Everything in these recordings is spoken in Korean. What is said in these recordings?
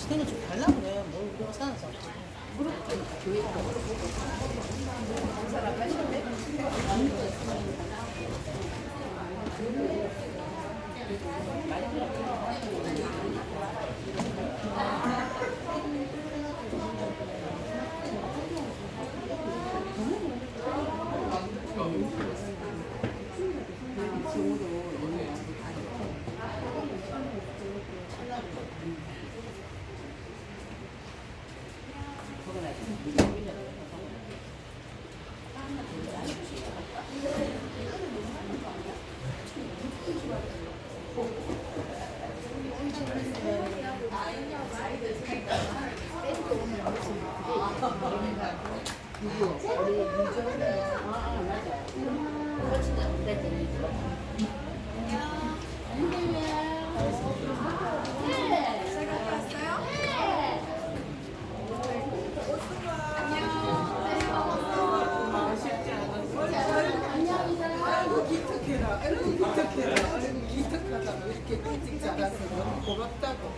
시대가 좀 달라 그래. 뭘 우리가 사는 사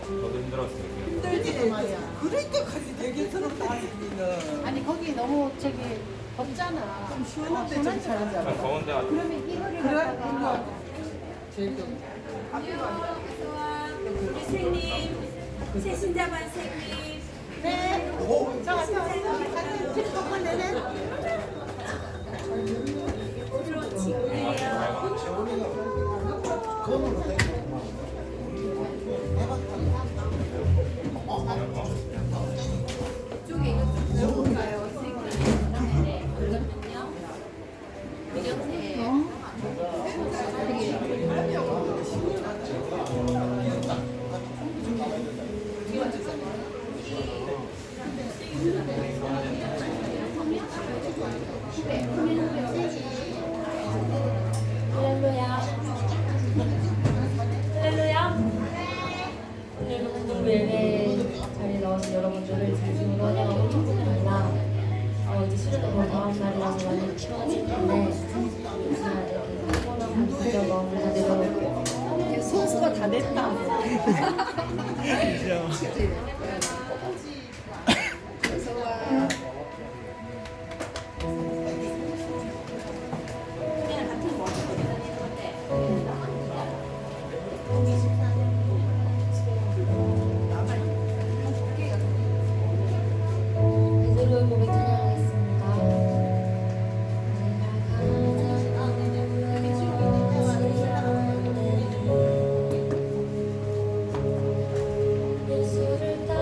저도 힘들었어요. 힘들지 말이야. 그러니까 같이 되게 서럽다 하시기는. 아니 거기 너무 저기 덥잖아. 좀 시원한데 좀 잘하지 전 않아? 더운데 아주 그러면 이거를 그래? 갖다가 제일 좀. 선생님, 세신자 반생님. 네. 저 왔다 왔어. 집 조금 내내. 오늘 친구예요. 이쪽에 이거 좀 배워볼까요, 선생님? 네, 그거는요. 그냥 할렐루야. 할렐루야. 오늘 한국 예배 자리에 나와서 여러분들을 진심으로 환영하고 축복합니다. 이제 수련회 뭐 다음 날이라서 많이 추워질 텐데 제가 이렇게 피곤한 분들 마음을 다 내려놓고 소스가 다 냈다. 이대로 고백 찬양하겠습니다. 예수를 따라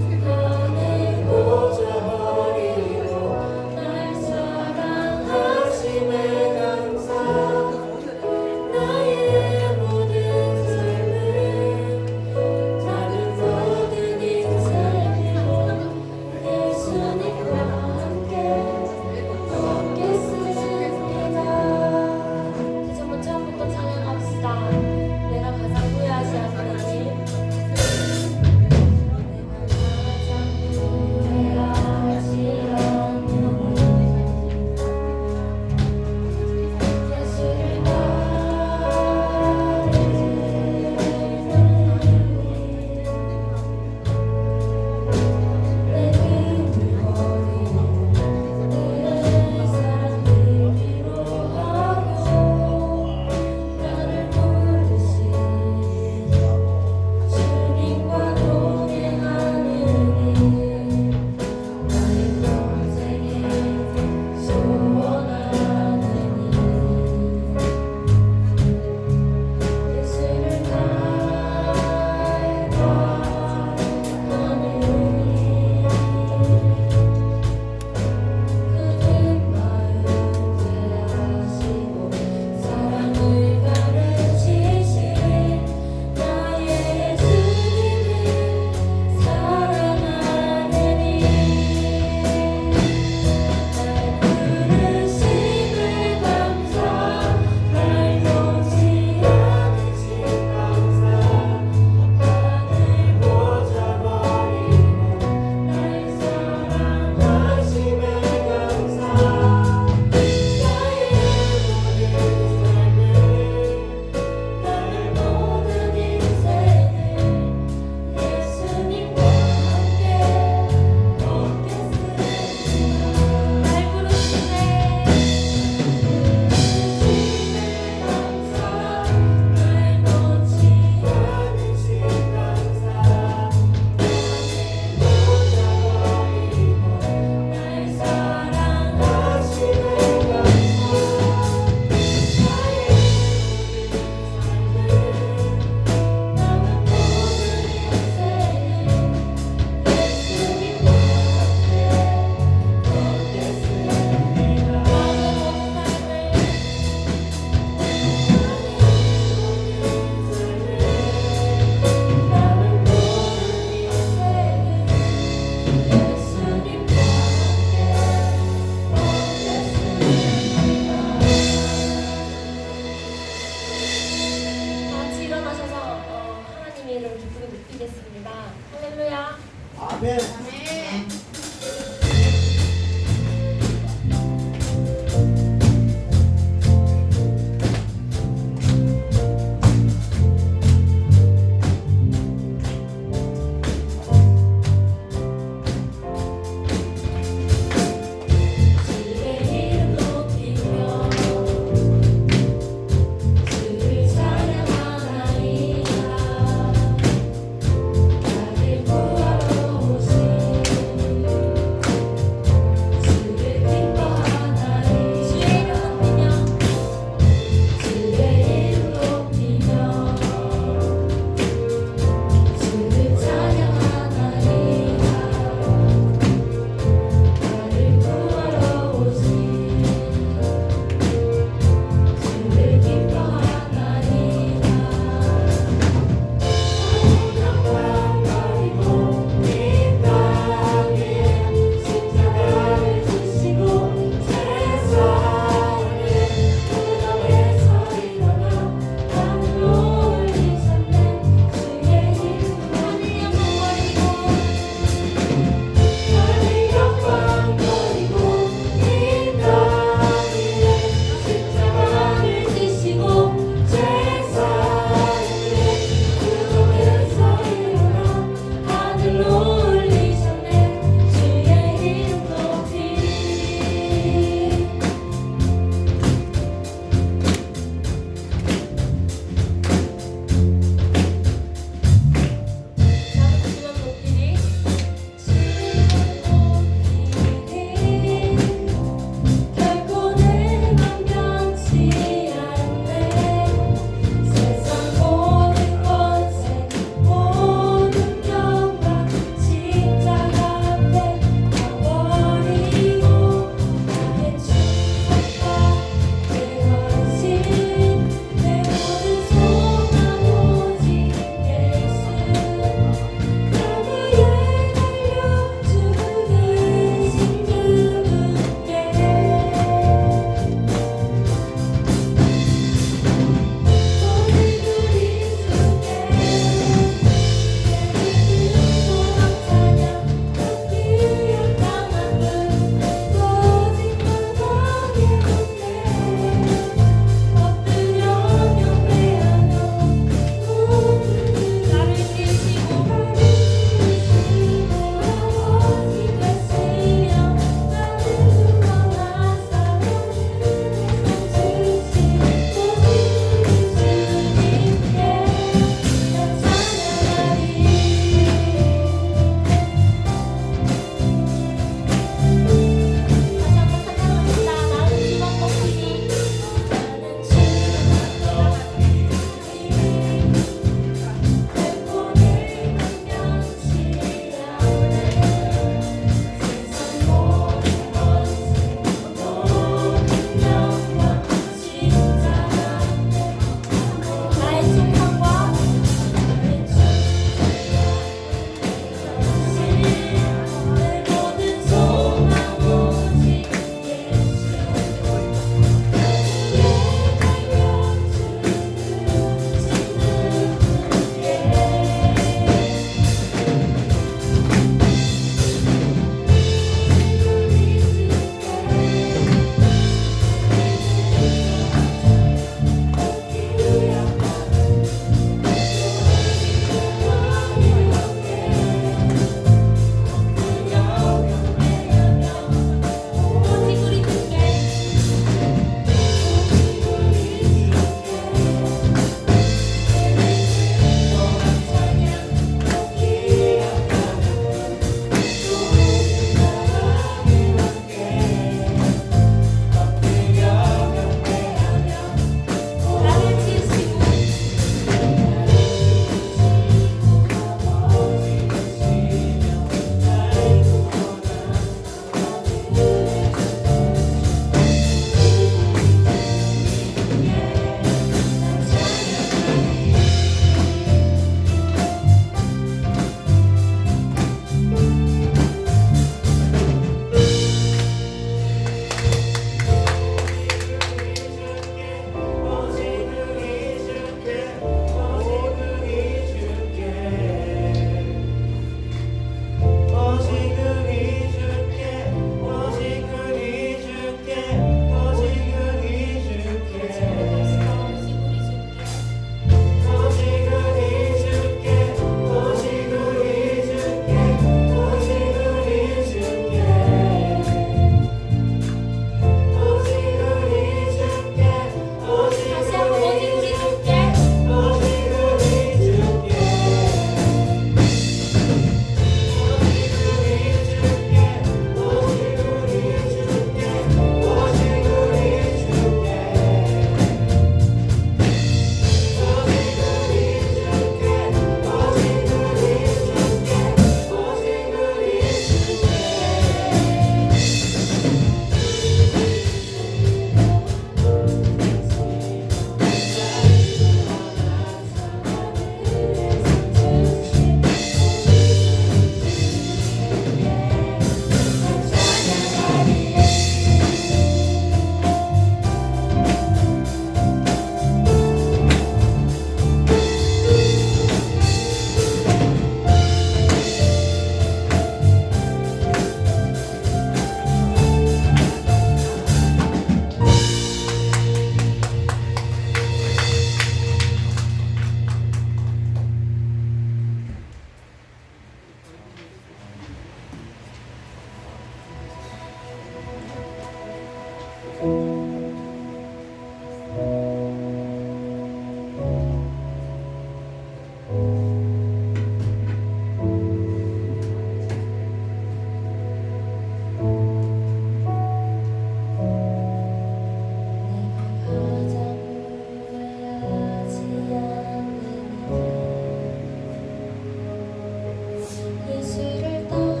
예수를 따르는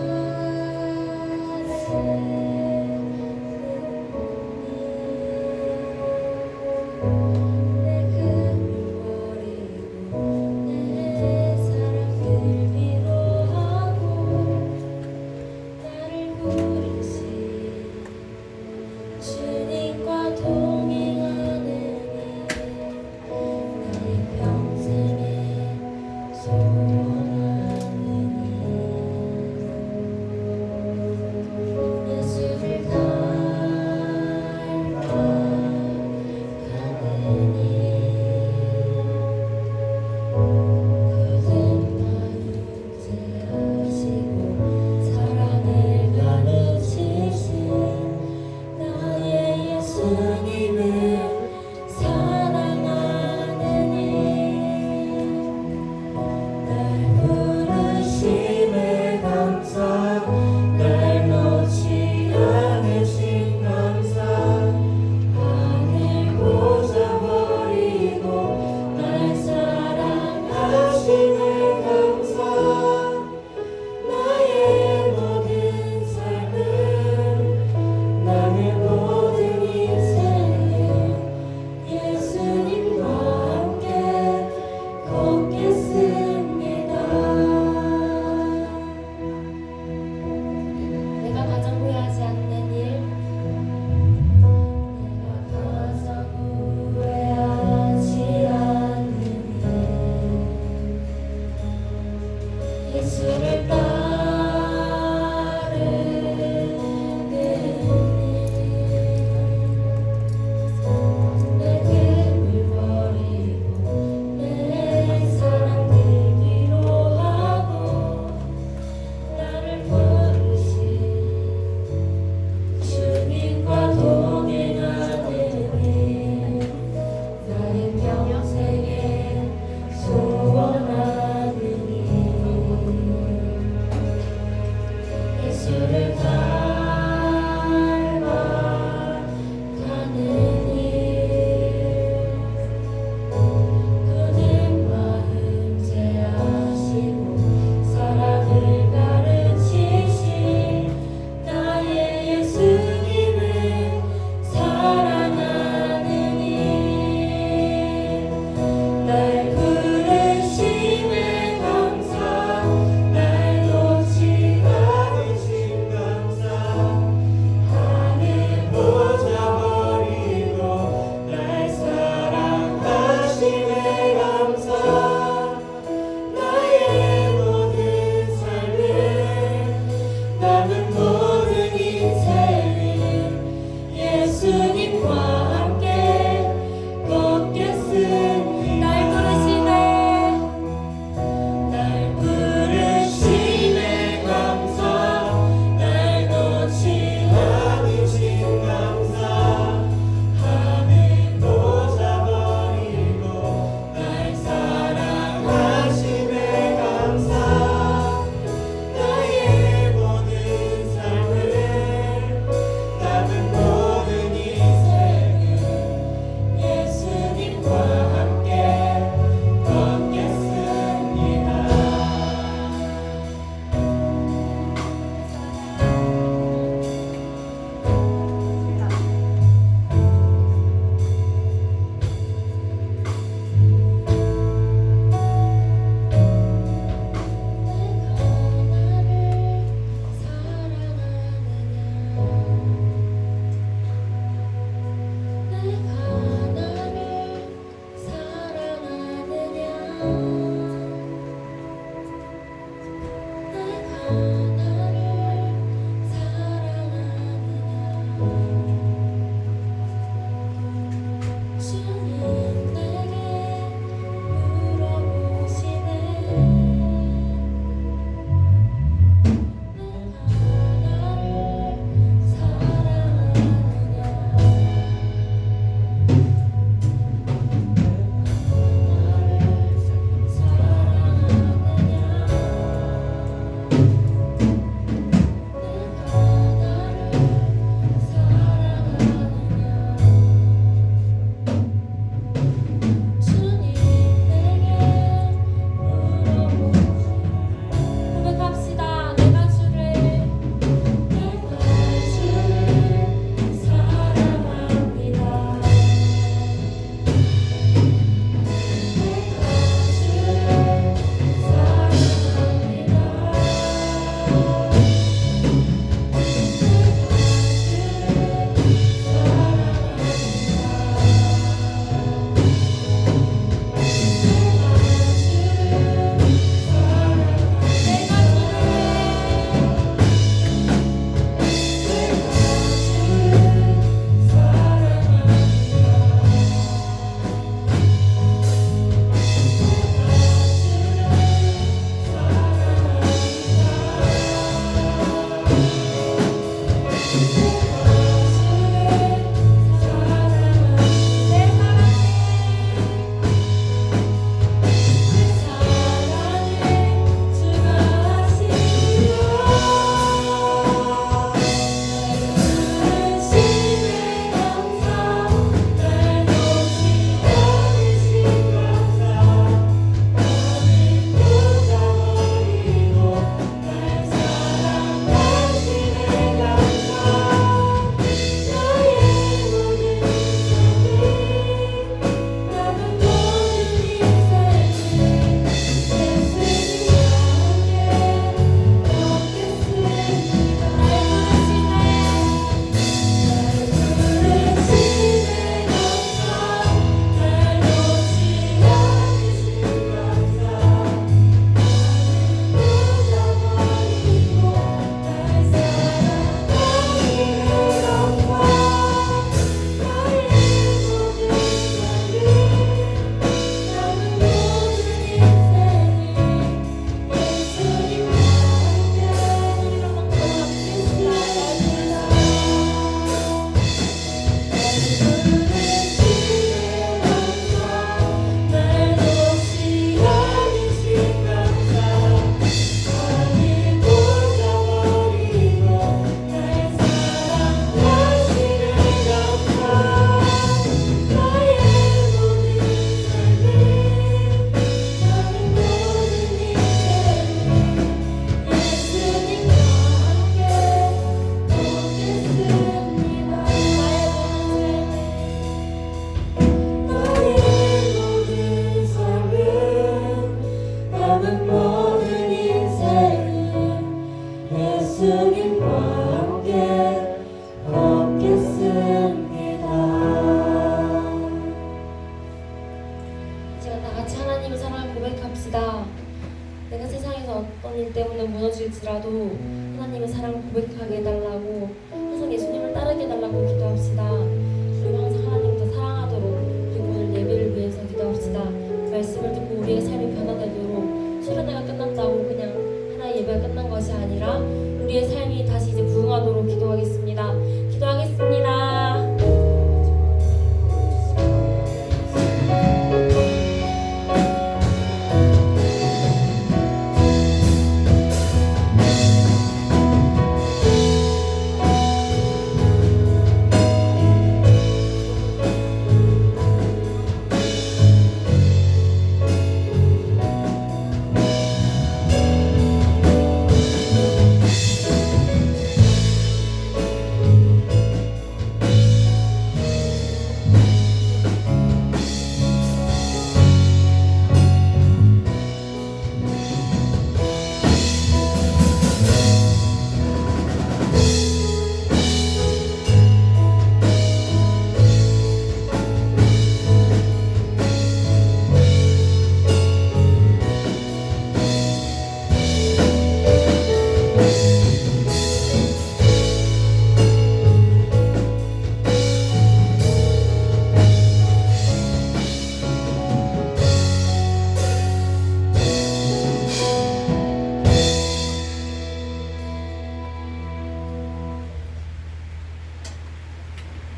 기도하겠습니다.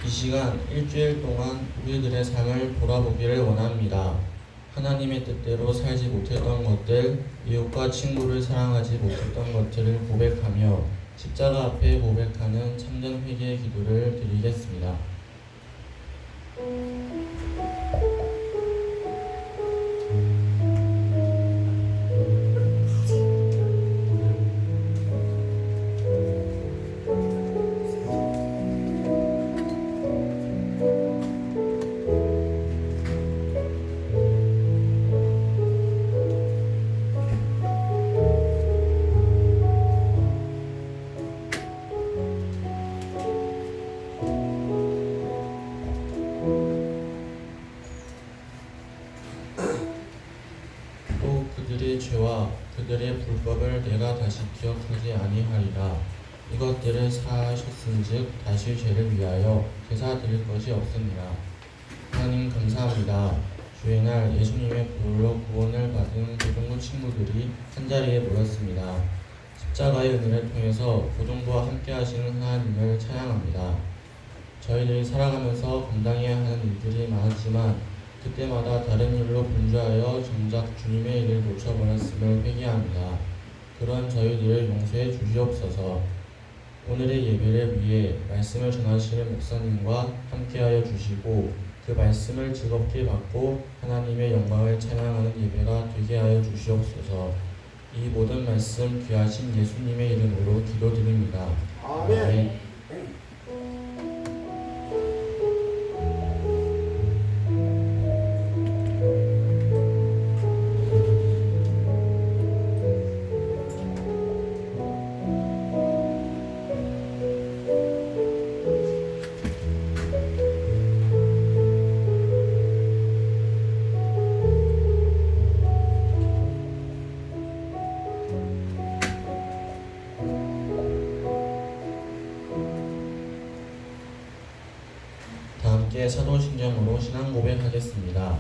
이 시간 일주일 동안 우리들의 삶을 돌아보기를 원합니다. 하나님의 뜻대로 살지 못했던 것들, 이웃과 친구를 사랑하지 못했던 것들을 고백하며 십자가 앞에 고백하는 참된 회개의 기도를 드리겠습니다. 또 그들의 죄와 그들의 불법을 내가 다시 기억하지 아니하리라. 이것들을 사하셨은즉 다시 죄를 위하여 제사 드릴 것이 없습니다. 하나님 감사합니다. 주의 날 예수님의 보혈로 구원을 받은 고등부 친구들이 한자리에 모였습니다. 십자가의 은혜를 통해서 고등부와 함께 하시는 하나님을 찬양합니다. 저희들이 살아가면서 감당해야 하는 일들이 많았지만 그때마다 다른 일로 분주하여 정작 주님의 일을 놓쳐버렸음을 회개합니다. 그런 저희들을 용서해 주시옵소서. 오늘의 예배를 위해 말씀을 전하시는 목사님과 함께하여 주시고 그 말씀을 즐겁게 받고 하나님의 영광을 찬양하는 예배가 되게 하여 주시옵소서. 이 모든 말씀 귀하신 예수님의 이름으로 기도드립니다. 아멘. 함께 사도신경으로 신앙 고백하겠습니다.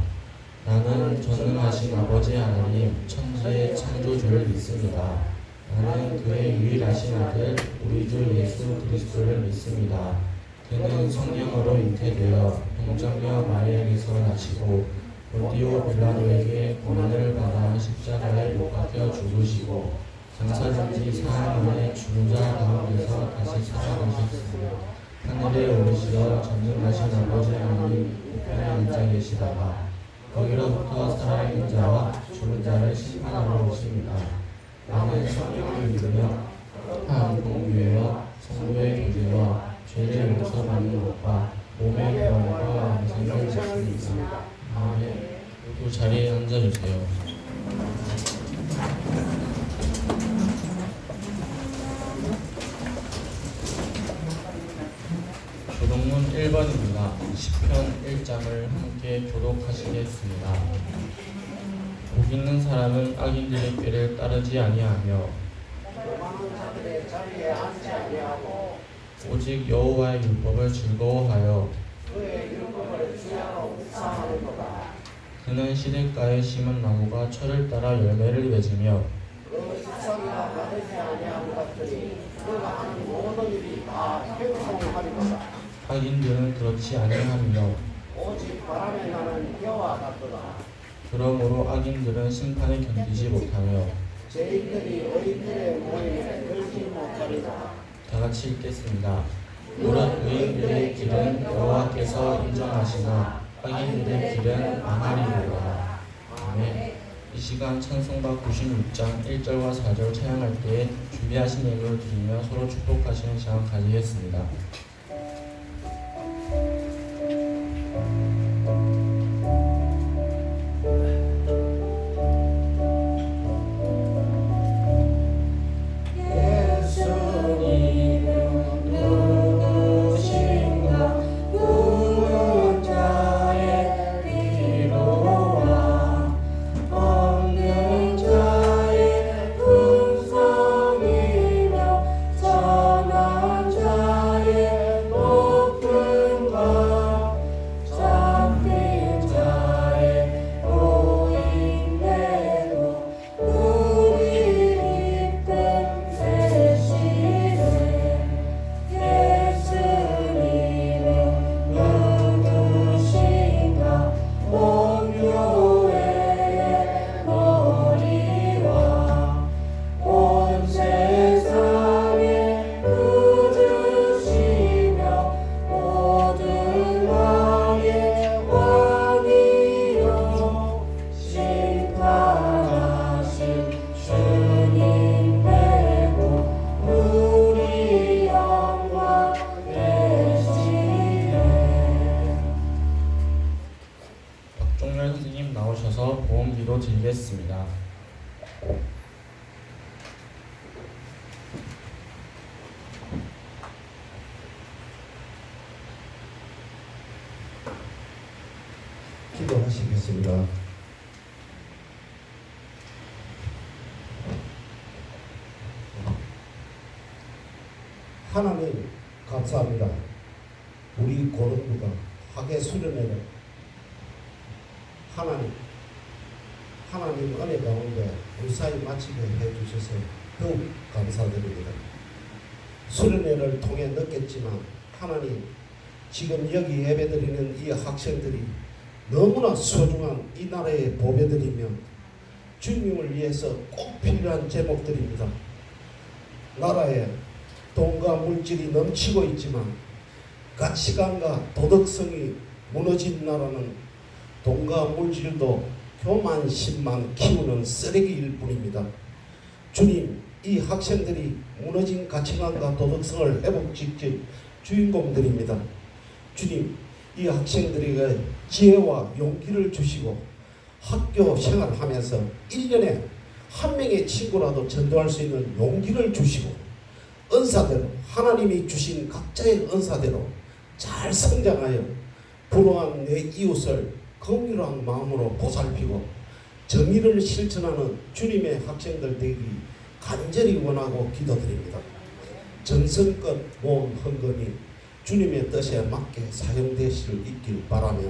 나는 전능하신 아버지 하나님 천지의 창조주를 믿습니다. 나는 그의 유일하신 아들 우리 주 예수 그리스도를 믿습니다. 그는 성령으로 잉태되어 동정녀 마리아에게서 나시고 본디오 빌라도에게 고난을 받아 십자가에 못 박혀 죽으시고 장사된 지 사흘 만에 죽은 자 가운데서 다시 살아나셨으며 하늘에 오르시어 전능하신 아버지 하나님 우편에 앉아 계시다가 거기로부터 살아있는 자와 죽은 자를 심판하러 오십니다. 나는 성령을 믿으며 한 공유회와 성도의 교제와 죄를 용서받는 것과 몸의 구원과 영생을 믿습니다. 아멘. 모두 자리에 앉아주세요. 교독문 1번입니다. 시편 1장을 함께 교독하시겠습니다. 복 있는 사람은 악인들의 꾀를 따르지 아니하며 오직 여호와의 율법을 즐거워하여 그는 시냇가에 심은 나무가 철을 따라 열매를 맺으며 행동하리로다. 악인들은 그렇지 아니하며 오직 바람에 나는 벼와 같도다. 그러므로 악인들은 심판을 견디지 못하며 죄인들이 의인들의 모임에 들지 못하리로다. 다 같이 읽겠습니다. 무릇 의인들의 길은 여호와께서 인정하시나 악인들의 길은 망하리로다. 아멘. 이 시간 찬송가 96장 1절과 4절 찬양할 때에 준비하신 예물을 드리며 서로 축복하시는 시간 가지겠습니다. 선생님 나오셔서 보험기도 드리겠습니다. 기도하시겠습니다. 하나님 감사합니다. 우리 고등부가 학예 수련회를 하나님 은혜 가운데 무사히 마치게 해주셔서 더욱 감사드립니다. 수련회를 통해 느꼈지만 하나님 지금 여기 예배드리는 이 학생들이 너무나 소중한 이 나라의 보배들이며 주님을 위해서 꼭 필요한 제목들입니다. 나라에 돈과 물질이 넘치고 있지만 가치관과 도덕성이 무너진 나라는 돈과 물질도 교만심만 키우는 쓰레기일 뿐입니다. 주님, 이 학생들이 무너진 가치관과 도덕성을 회복시킬 주인공들입니다. 주님, 이 학생들에게 지혜와 용기를 주시고 학교 생활하면서 1년에 한 명의 친구라도 전도할 수 있는 용기를 주시고 은사대로 하나님이 주신 각자의 은사대로 잘 성장하여 불우한 내 이웃을 긍휼한 마음으로 보살피고 정의를 실천하는 주님의 학생들 되기 간절히 원하고 기도드립니다. 정성껏 모은 헌금이 주님의 뜻에 맞게 사용될 수 있길 바라며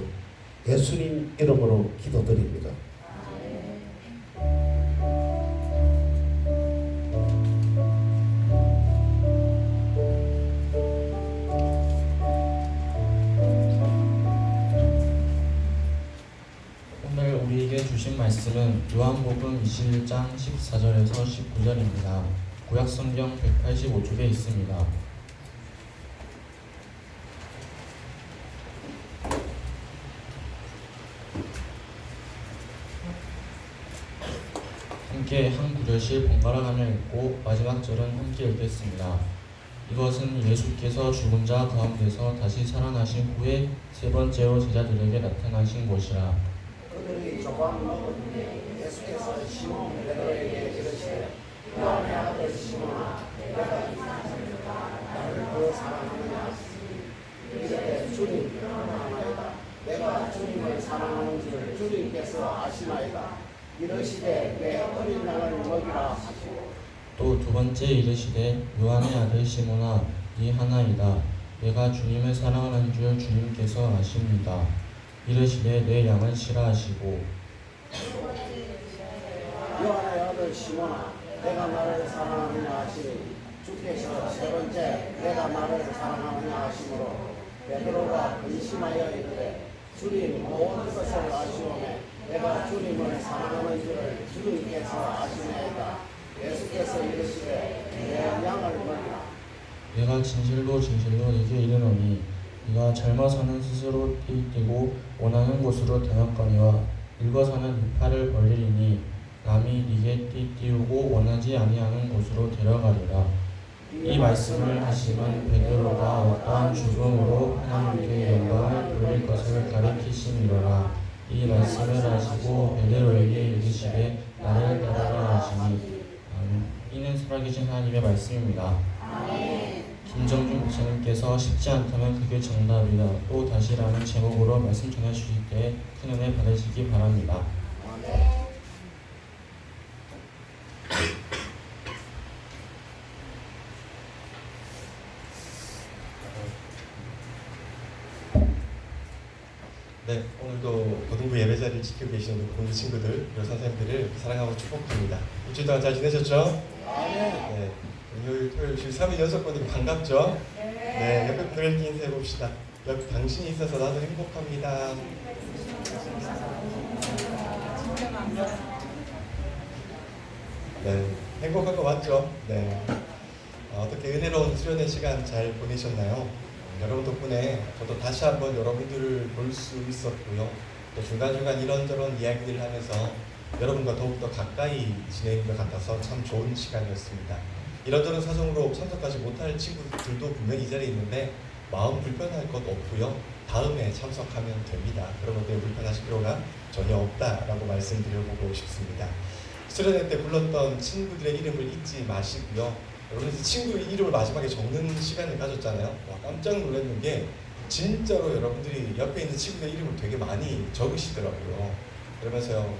예수님 이름으로 기도드립니다. 오늘 우리에게 주신 말씀은 요한복음 21장 14절에서 19절입니다. 구약성경 185쪽에 있습니다. 함께 한 구절씩 번갈아 가며 읽고 마지막 절은 함께 읽겠습니다. 이것은 예수께서 죽은 자 가운데서 다시 살아나신 후에 세 번째로 제자들에게 나타나신 것이라. 그들이 조각 먹었는데 예수께서 시몬 베드로에게 이르시되 요한의 아들 시몬아 내가 이 사람들과 나를 더 사랑하느냐. 이제 주님 사랑하나이다. 내가 주님을 사랑하는 줄 주님께서 아시나이다. 이르시되 내 어린 양을 먹이라 하시고 또 두 번째 이르시되 요한의 아들 시몬아 이 하나이다. 내가 주님을 사랑하는 줄 주님께서 아십니다. 이르시되 내 양을 치라하시고 요한의 아들 시몬아 내가 나를 사랑하느냐 하시니 주께서 세 번째 내가 나를 사랑하느냐 하심으로 베드로가 근심하여 이르되 주님 모든 것을 아시오매 내가 주님을 사랑하는 줄을 주님께서 아시나이다. 예수께서 이르시되 내 양을 먹이라. 내가 진실로 진실로 네게 이르노니 네가 젊어서는 스스로 띠뛰고 원하는 곳으로 다녔거니와 늙어서는 네 팔을 벌리리니 남이 네게 띠띠우고 원하지 아니하는 곳으로 데려가리라. 이 말씀을 하심은 베드로가 어떠한 죽음으로 하나님께 영광을 돌릴 것을 가리키심이로라. 이 말씀을 하시고 베드로에게 이르시되 나를 따르라 하시니 이는 살아계신 하나님의 말씀입니다. 김정준 목사님께서 쉽지 않다면 그게 정답이다 또 다시라는 제목으로 말씀 전해주실 때 큰 은혜 받으시기 바랍니다. 네, 오늘도 고등부 예배자리를 지키고 계시는 우리 고등부 친구들, 그리고 선생님들을 사랑하고 축복합니다. 일주일 동안 잘 지내셨죠? 네. 금요일, 토요일, 주일 3일 연속 보니까 반갑죠? 네, 옆에 분들에게 인사해봅시다. 옆에 당신이 있어서 나도 행복합니다. 네, 행복한 거 맞죠? 네. 어떻게 은혜로운 수련의 시간 잘 보내셨나요? 여러분 덕분에 저도 다시 한번 여러분들을 볼 수 있었고요. 또 중간중간 이런저런 이야기를 하면서 여러분과 더욱더 가까이 지내는 것 같아서 참 좋은 시간이었습니다. 이런저런 사정으로 참석하지 못할 친구들도 분명히 이 자리에 있는데 마음 불편할 것 없고요. 다음에 참석하면 됩니다. 여러분들 불편하실 필요가 전혀 없다라고 말씀드려보고 싶습니다. 수련회 때 불렀던 친구들의 이름을 잊지 마시고요. 여러분 친구 이름을 마지막에 적는 시간을 가졌잖아요. 와, 깜짝 놀랐는 게 진짜로 여러분들이 옆에 있는 친구의 이름을 되게 많이 적으시더라고요. 그러면서요,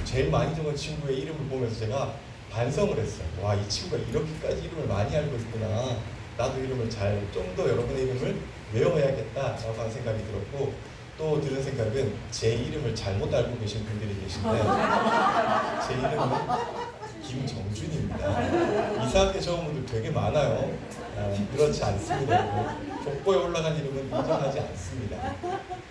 제일 많이 적은 친구의 이름을 보면서 제가 반성을 했어요. 와, 이 친구가 이렇게까지 이름을 많이 알고 있구나. 나도 이름을 좀 더 여러분의 이름을 외워야겠다라고 하는 생각이 들었고, 또 들은 생각은 제 이름을 잘못 알고 계신 분들이 계신데 제 이름은 김정준입니다. 이상하게 적은 분들 되게 많아요. 그렇지 않습니다. 족보에 올라간 이름은 인정하지 않습니다.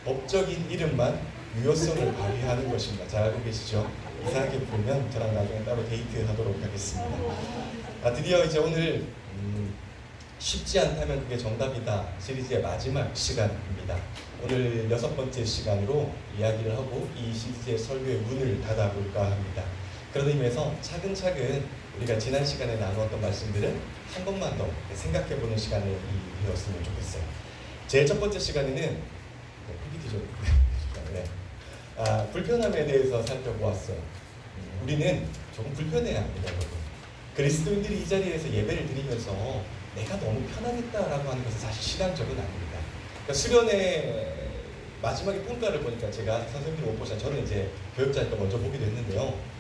법적인 이름만 유효성을 발휘하는 것입니다. 잘 알고 계시죠? 이상하게 부르면 저랑 나중에 따로 데이트하도록 하겠습니다. 드디어 이제 오늘 쉽지 않다면 그게 정답이다 시리즈의 마지막 시간입니다. 오늘 6번째 시간으로 이야기를 하고 이 시리즈의 설교의 문을 닫아볼까 합니다. 그런 의미에서 차근차근 우리가 지난 시간에 나누었던 말씀들을 한 번만 더 생각해보는 시간이 되었으면 좋겠어요. 제일 첫 번째 시간에는 불편함에 대해서 살펴보았어요. 우리는 조금 불편해야 합니다, 여러분. 그리스도인들이 이 자리에서 예배를 드리면서 내가 너무 편하겠다라고 하는 것은 사실 신앙적은 아닙니다. 그러니까 수련회 마지막에 평가를 보니까 제가 선생님들 못 보시나 저는 이제 교육자니까 먼저 보기도 했는데요.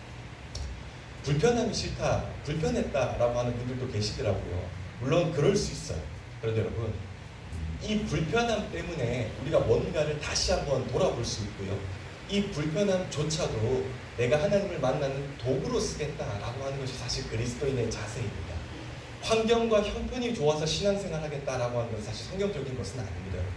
불편함이 싫다, 불편했다라고 하는 분들도 계시더라고요. 물론 그럴 수 있어요. 그런데 여러분, 이 불편함 때문에 우리가 뭔가를 다시 한번 돌아볼 수 있고요. 이 불편함조차도 내가 하나님을 만나는 도구로 쓰겠다라고 하는 것이 사실 그리스도인의 자세입니다. 환경과 형편이 좋아서 신앙생활 하겠다라고 하는 것은 사실 성경적인 것은 아닙니다, 여러분.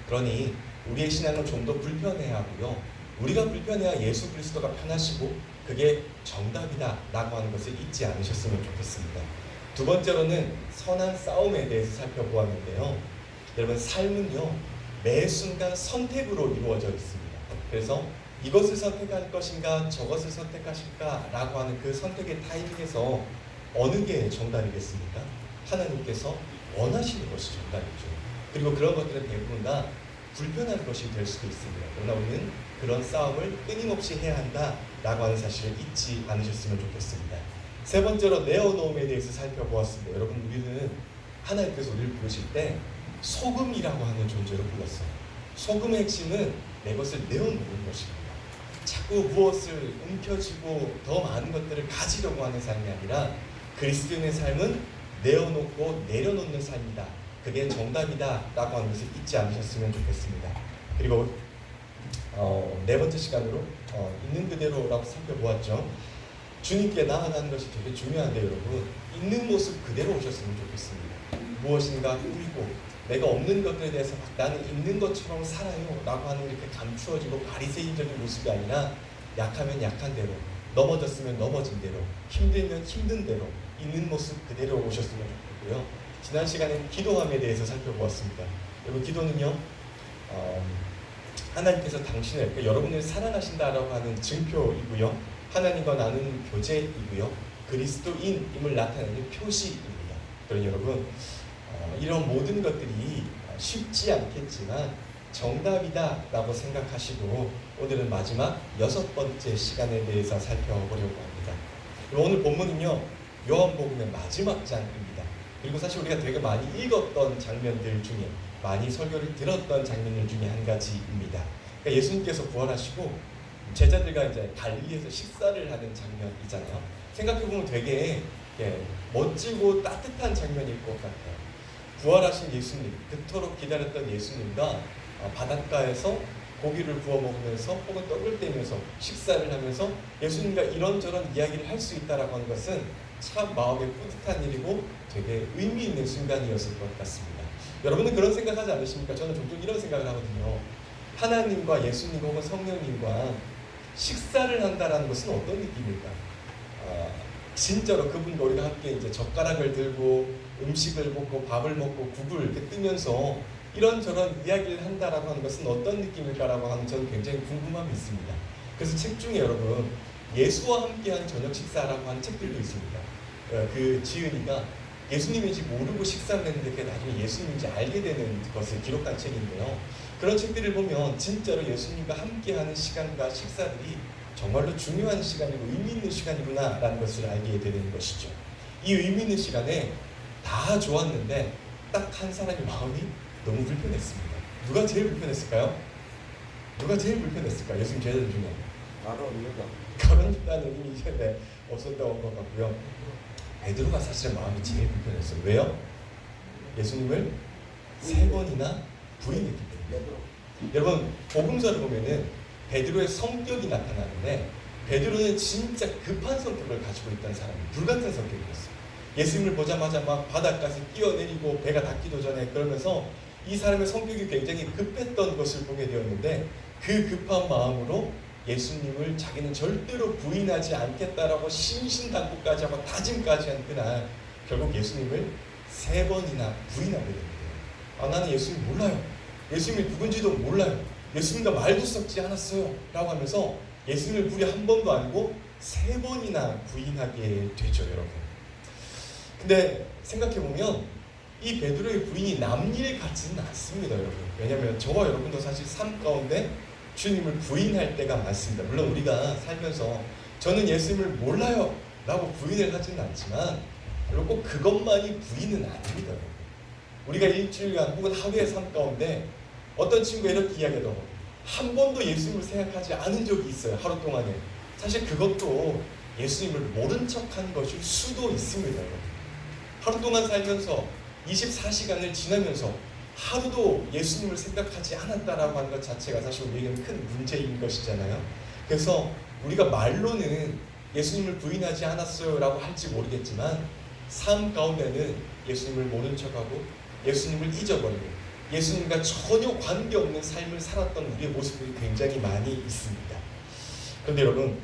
그러니 우리의 신앙은 좀 더 불편해야 하고요. 우리가 불편해야 예수 그리스도가 편하시고 그게 정답이다 라고 하는 것을 잊지 않으셨으면 좋겠습니다. 두 번째로는 선한 싸움에 대해서 살펴보았는데요. 여러분, 삶은요 매 순간 선택으로 이루어져 있습니다. 그래서 이것을 선택할 것인가 저것을 선택하실까 라고 하는 그 선택의 타이밍에서 어느 게 정답이겠습니까? 하나님께서 원하시는 것이 정답이죠. 그리고 그런 것들은 대부분 다 불편한 것이 될 수도 있습니다. 그러나 우리는 그런 싸움을 끊임없이 해야 한다라고 하는 사실을 잊지 않으셨으면 좋겠습니다. 세 번째로 내어놓음에 대해서 살펴보았습니다. 여러분, 우리는 하나님께서 우리를 부르실 때 소금이라고 하는 존재로 불렀어요. 소금의 핵심은 내 것을 내어놓는 것입니다. 자꾸 무엇을 움켜쥐고 더 많은 것들을 가지려고 하는 삶이 아니라 그리스도인의 삶은 내어놓고 내려놓는 삶이다. 그게 정답이다 라고 하는 것을 잊지 않으셨으면 좋겠습니다. 그리고 네 번째 시간으로 있는 그대로라고 살펴보았죠. 주님께 나아가는 것이 되게 중요한데 여러분, 있는 모습 그대로 오셨으면 좋겠습니다. 무엇인가 꾸미고 내가 없는 것들에 대해서 나는 있는 것처럼 살아요 라고 하는 이렇게 감추어지고 바리새인적인 모습이 아니라 약하면 약한 대로, 넘어졌으면 넘어진 대로, 힘들면 힘든 대로 있는 모습 그대로 오셨으면 좋겠고요. 지난 시간에 기도함에 대해서 살펴보았습니다. 여러분, 기도는요 하나님께서 당신을, 그러니까 여러분을 사랑하신다라고 하는 증표이고요, 하나님과 나누는 교제이고요, 그리스도인임을 나타내는 표시입니다. 그러니 여러분, 이런 모든 것들이 쉽지 않겠지만 정답이다 라고 생각하시고 오늘은 마지막 6번째 시간에 대해서 살펴보려고 합니다. 오늘 본문은요 요한복음의 마지막 장입니다. 그리고 사실 우리가 되게 많이 읽었던 장면들 중에, 많이 설교를 들었던 장면들 중에 한 가지입니다. 그러니까 예수님께서 부활하시고 제자들과 이제 갈릴리에서 식사를 하는 장면이잖아요. 생각해보면 되게 멋지고 따뜻한 장면일 것 같아요. 부활하신 예수님, 그토록 기다렸던 예수님과 바닷가에서 고기를 구워 먹으면서 혹은 떡을 떼면서 식사를 하면서 예수님과 이런저런 이야기를 할 수 있다라고 하는 것은 참 마음에 뿌듯한 일이고 되게 의미 있는 순간이었을 것 같습니다. 여러분은 그런 생각하지 않으십니까? 저는 종종 이런 생각을 하거든요. 하나님과 예수님 혹은 성령님과 식사를 한다라는 것은 어떤 느낌일까? 진짜로 그분과 우리가 함께 이제 젓가락을 들고 음식을 먹고 밥을 먹고 국을 이렇게 뜨면서 이런저런 이야기를 한다라고 하는 것은 어떤 느낌일까라고 하는 저는 굉장히 궁금함이 있습니다. 그래서 책 중에 여러분 예수와 함께한 저녁 식사라고 하는 책들도 있습니다. 그 지은이가 예수님인지 모르고 식사를 했는데 그게 나중에 예수님인지 알게 되는 것을 기록한 책인데요. 그런 책들을 보면 진짜로 예수님과 함께하는 시간과 식사들이 정말로 중요한 시간이고 의미 있는 시간이구나 라는 것을 알게 되는 것이죠. 이 의미 있는 시간에 다 좋았는데 딱 한 사람의 마음이 너무 불편했습니다. 누가 제일 불편했을까요? 누가 제일 불편했을까요? 예수님 제자들 중에 가론 유다는 이미 이제 없었다고 한 것 같고요. 베드로가 사실은 마음이 제일 불편했어요. 왜요? 예수님을 3번이나 부인했기 때문에. 여러분, 복음서를 보면은 베드로의 성격이 나타나는데 베드로는 진짜 급한 성격을 가지고 있던 사람이에요. 불같은 성격이었어요. 예수님을 보자마자 막 바닷가에서 뛰어내리고 배가 닿기도 전에 그러면서 이 사람의 성격이 굉장히 급했던 것을 보게 되었는데 그 급한 마음으로 예수님을 자기는 절대로 부인하지 않겠다라고 신신당부까지 하고 다짐까지 한 그날 결국 예수님을 3번이나 부인하게 됩니다. 나는 예수님 몰라요. 예수님이 누군지도 몰라요. 예수님과 말도 섞지 않았어요 라고 하면서 예수님을 무려 한 번도 아니고 3번이나 부인하게 되죠, 여러분. 근데 생각해보면 이 베드로의 부인이 남일 같지는 않습니다, 여러분. 왜냐하면 저와 여러분도 사실 삶 가운데 주님을 부인할 때가 많습니다. 물론 우리가 살면서 저는 예수님을 몰라요 라고 부인을 하지는 않지만 꼭 그것만이 부인은 아닙니다, 여러분. 우리가 일주일간 혹은 하루의 삶 가운데 어떤 친구가 이렇게 이야기하더라고요. 한 번도 예수님을 생각하지 않은 적이 있어요, 하루 동안에. 사실 그것도 예수님을 모른 척한 것일 수도 있습니다, 여러분. 하루 동안 살면서 24시간을 지나면서 하루도 예수님을 생각하지 않았다라고 하는 것 자체가 사실 우리에게는 큰 문제인 것이잖아요. 그래서 우리가 말로는 예수님을 부인하지 않았어요 라고 할지 모르겠지만 삶 가운데는 예수님을 모른 척하고 예수님을 잊어버리고 예수님과 전혀 관계없는 삶을 살았던 우리의 모습들이 굉장히 많이 있습니다. 그런데 여러분,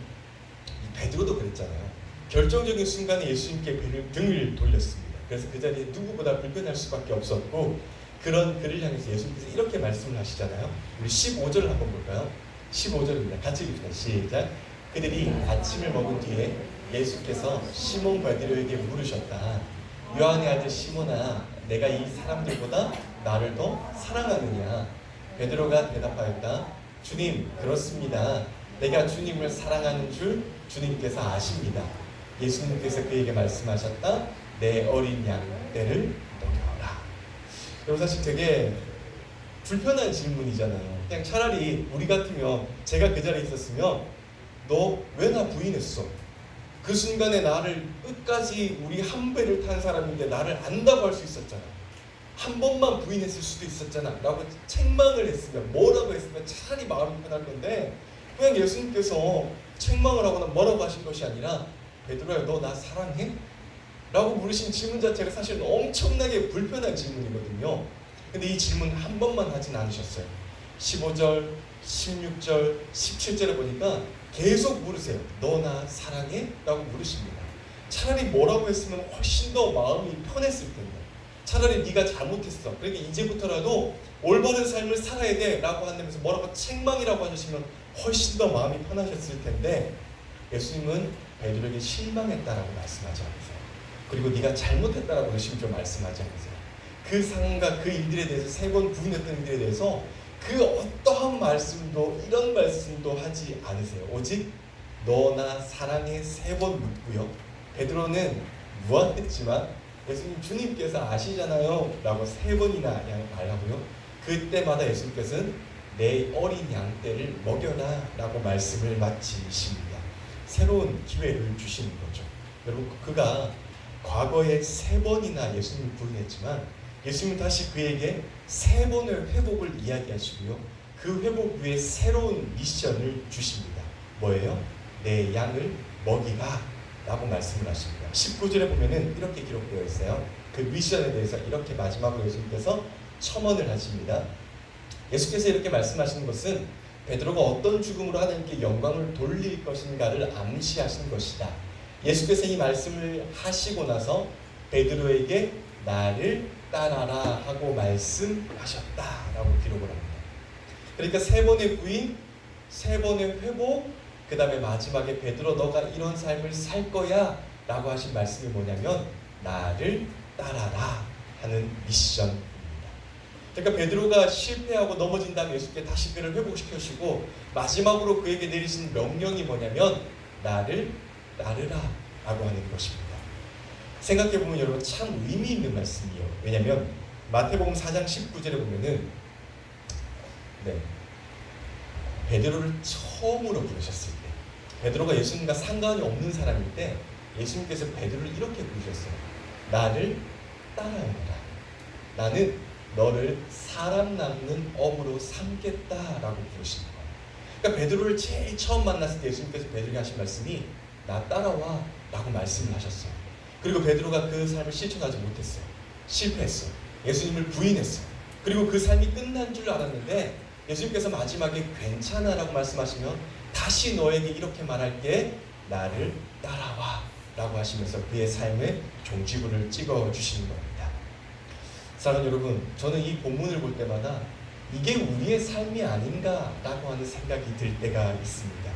베드로도 그랬잖아요. 결정적인 순간에 예수님께 등을 돌렸습니다. 그래서 그 자리에 누구보다 불편할 수밖에 없었고 그런 그를 향해서 예수님께서 이렇게 말씀을 하시잖아요. 우리 15절을 한번 볼까요? 15절입니다. 같이 읽읍시다. 시작. 그들이 아침을 먹은 뒤에 예수께서 시몬 베드로에게 물으셨다. 요한의 아들 시몬아, 내가 이 사람들보다 나를 더 사랑하느냐? 베드로가 대답하였다. 주님, 그렇습니다. 내가 주님을 사랑하는 줄 주님께서 아십니다. 예수님께서 그에게 말씀하셨다. 내 어린 양떼를 먹여라. 여러분, 사실 되게 불편한 질문이잖아요. 그냥 차라리 우리 같으면, 제가 그 자리에 있었으면 너 왜 나 부인했어? 그 순간에 나를 끝까지 우리 한 배를 탄 사람인데 나를 안다고 할 수 있었잖아. 한 번만 부인했을 수도 있었잖아 라고 책망을 했으면, 뭐라고 했으면 차라리 마음이 편할 건데 그냥 예수님께서 책망을 하거나 뭐라고 하신 것이 아니라 베드로야 너 나 사랑해? 라고 물으신 질문 자체가 사실 엄청나게 불편한 질문이거든요. 근데 이 질문 한 번만 하진 않으셨어요. 15절, 16절, 17절에 보니까 계속 물으세요. 너 나 사랑해? 라고 물으십니다. 차라리 뭐라고 했으면 훨씬 더 마음이 편했을 텐데, 차라리 네가 잘못했어, 그러니까 이제부터라도 올바른 삶을 살아야 돼 라고 한다면서 뭐라고 책망이라고 하시면 훨씬 더 마음이 편하셨을 텐데, 예수님은 베드로에게 실망했다라고 말씀하지 않으세요. 그리고 네가 잘못했다라고 심지어 말씀하지 않으세요. 그 상황과 그 일들에 대해서 3번 부인했던 일들에 대해서 그 어떠한 말씀도, 이런 말씀도 하지 않으세요. 오직 너 나 사랑해 3번 묻고요. 베드로는 무안했지만 예수님 주님께서 아시잖아요 라고 3번이나 말하고요. 그때마다 예수님께서는 내 어린 양 떼를 먹여라 라고 말씀을 마치십니다. 새로운 기회를 주시는 거죠. 여러분, 그가 과거에 3번이나 예수님을 부인했지만 예수님은 다시 그에게 3번의 회복을 이야기하시고요. 그 회복 후에 새로운 미션을 주십니다. 뭐예요? 내 양을 먹이라 라고 말씀을 하십니다. 19절에 보면은 이렇게 기록되어 있어요. 그 미션에 대해서 이렇게 마지막으로 예수님께서 첨언을 하십니다. 예수께서 이렇게 말씀하시는 것은 베드로가 어떤 죽음으로 하나님께 영광을 돌릴 것인가를 암시하신 것이다. 예수께서 이 말씀을 하시고 나서 베드로에게 나를 따라라 하고 말씀하셨다라고 기록을 합니다. 그러니까 3번의 부인, 3번의 회복, 그 다음에 마지막에 베드로 너가 이런 삶을 살 거야 라고 하신 말씀이 뭐냐면 나를 따라라 하는 미션입니다. 그러니까 베드로가 실패하고 넘어진 다음에 예수께 다시 그를 회복시켜주시고 마지막으로 그에게 내리신 명령이 뭐냐면 나를 따르라 라고 하는 것입니다. 생각해보면 여러분 참 의미 있는 말씀이에요. 왜냐하면 마태복음 4장 19절에 보면은 베드로를 처음으로 부르셨을 때, 베드로가 예수님과 상관이 없는 사람일 때 예수님께서 베드로를 이렇게 부르셨어요. 나를 따라오라. 나는 너를 사람 낳는 업으로 삼겠다라고 부르신 거예요. 그러니까 베드로를 제일 처음 만났을 때 예수님께서 베드로에게 하신 말씀이 나 따라와 라고 말씀을 하셨어요. 그리고 베드로가 그 삶을 실천하지 못했어요. 실패했어요. 예수님을 부인했어요. 그리고 그 삶이 끝난 줄 알았는데 예수님께서 마지막에 괜찮아 라고 말씀하시면 다시 너에게 이렇게 말할게, 나를 따라와 라고 하시면서 그의 삶에 종지부를 찍어주시는 겁니다. 사랑하는 여러분, 저는 이 본문을 볼 때마다 이게 우리의 삶이 아닌가 라고 하는 생각이 들 때가 있습니다.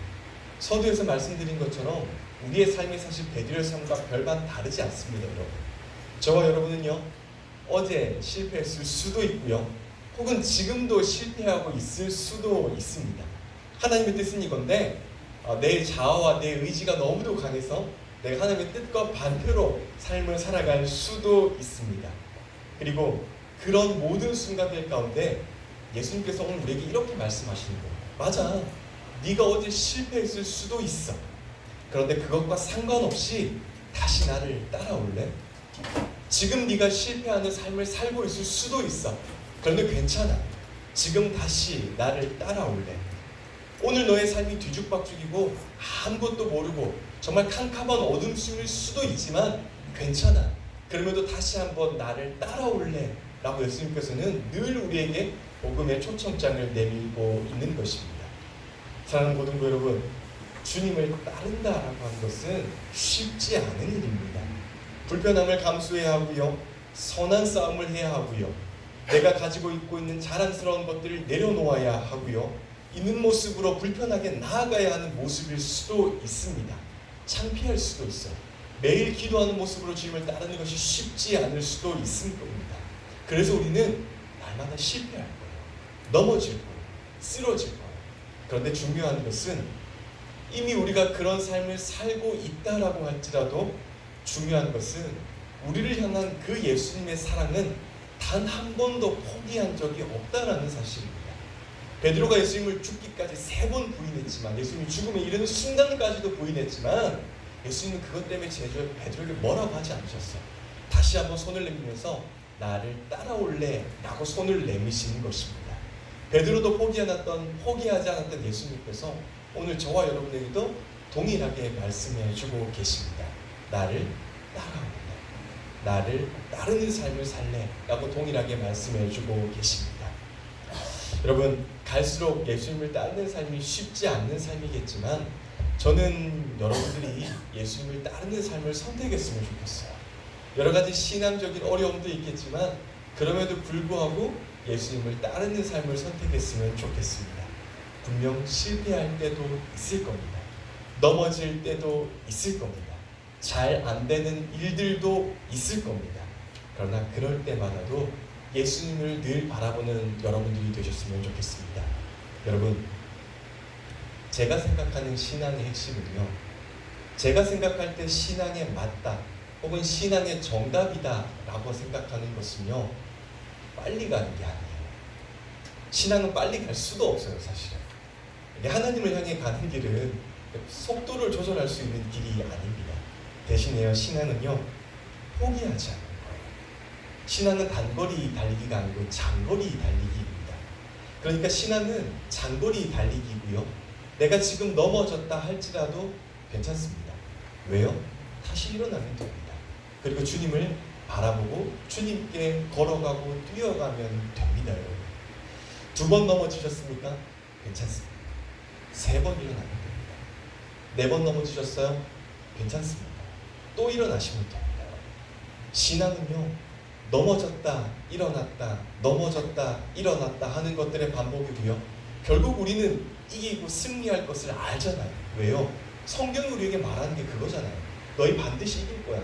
서두에서 말씀드린 것처럼 우리의 삶이 사실 베드로의 삶과 별반 다르지 않습니다. 여러분, 저와 여러분은요 어제 실패했을 수도 있고요, 혹은 지금도 실패하고 있을 수도 있습니다. 하나님의 뜻은 이건데 내 자아와 내 의지가 너무도 강해서 내가 하나님의 뜻과 반대로 삶을 살아갈 수도 있습니다. 그리고 그런 모든 순간들 가운데 예수님께서 오늘 우리에게 이렇게 말씀하시는 거예요. 맞아, 네가 어제 실패했을 수도 있어. 그런데 그것과 상관없이 다시 나를 따라올래? 지금 네가 실패하는 삶을 살고 있을 수도 있어. 그런데 괜찮아. 지금 다시 나를 따라올래? 오늘 너의 삶이 뒤죽박죽이고 아무것도 모르고 정말 캄캄한 어둠 속일 수도 있지만 괜찮아. 그럼에도 다시 한번 나를 따라올래? 라고 예수님께서는 늘 우리에게 복음의 초청장을 내밀고 있는 것입니다. 사랑하는 고등부 여러분, 주님을 따른다라고 하는 것은 쉽지 않은 일입니다. 불편함을 감수해야 하고요, 선한 싸움을 해야 하고요, 내가 가지고 있는 자랑스러운 것들을 내려놓아야 하고요, 있는 모습으로 불편하게 나아가야 하는 모습일 수도 있습니다. 창피할 수도 있어요. 매일 기도하는 모습으로 주님을 따르는 것이 쉽지 않을 수도 있을 겁니다. 그래서 우리는 날마다 실패할 거예요. 넘어질 거예요. 쓰러질 거예요. 그런데 중요한 것은 이미 우리가 그런 삶을 살고 있다라고 할지라도 중요한 것은 우리를 향한 그 예수님의 사랑은 단 한 번도 포기한 적이 없다라는 사실입니다. 베드로가 예수님을 죽기까지 3번 부인했지만, 예수님이 죽음에 이르는 순간까지도 부인했지만, 예수님은 그것 때문에 베드로에게 뭐라고 하지 않으셨어요. 다시 한번 손을 내밀면서 나를 따라올래? 라고 손을 내미시는 것입니다. 베드로도 포기하지 않았던 예수님께서 오늘 저와 여러분에게도 동일하게 말씀해 주고 계십니다. 나를 따라오라. 나를 따르는 삶을 살래 라고 동일하게 말씀해 주고 계십니다. 여러분, 갈수록 예수님을 따르는 삶이 쉽지 않는 삶이겠지만 저는 여러분들이 예수님을 따르는 삶을 선택했으면 좋겠어요. 여러 가지 신앙적인 어려움도 있겠지만 그럼에도 불구하고 예수님을 따르는 삶을 선택했으면 좋겠습니다. 분명 실패할 때도 있을 겁니다. 넘어질 때도 있을 겁니다. 잘 안 되는 일들도 있을 겁니다. 그러나 그럴 때마다도 예수님을 늘 바라보는 여러분들이 되셨으면 좋겠습니다. 여러분, 제가 생각하는 신앙의 핵심은요, 제가 생각할 때 신앙에 맞다 혹은 신앙의 정답이다 라고 생각하는 것은요, 빨리 가는 게 아니에요. 신앙은 빨리 갈 수도 없어요. 사실은 하나님을 향해 가는 길은 속도를 조절할 수 있는 길이 아닙니다. 대신에요, 신앙은요, 포기하지 않는 거예요. 신앙은 단거리 달리기가 아니고 장거리 달리기입니다. 그러니까 신앙은 장거리 달리기고요, 내가 지금 넘어졌다 할지라도 괜찮습니다. 왜요? 다시 일어나면 됩니다. 그리고 주님을 바라보고 주님께 걸어가고 뛰어가면 됩니다. 여러분, 2번 넘어지셨습니까? 괜찮습니다. 3번 일어나면 됩니다. 4번 넘어지셨어요? 괜찮습니다. 또 일어나시면 됩니다. 신앙은요, 넘어졌다 일어났다 넘어졌다 일어났다 하는 것들의 반복이고요, 결국 우리는 이기고 승리할 것을 알잖아요. 왜요? 성경이 우리에게 말하는 게 그거잖아요. 너희 반드시 이길 거야.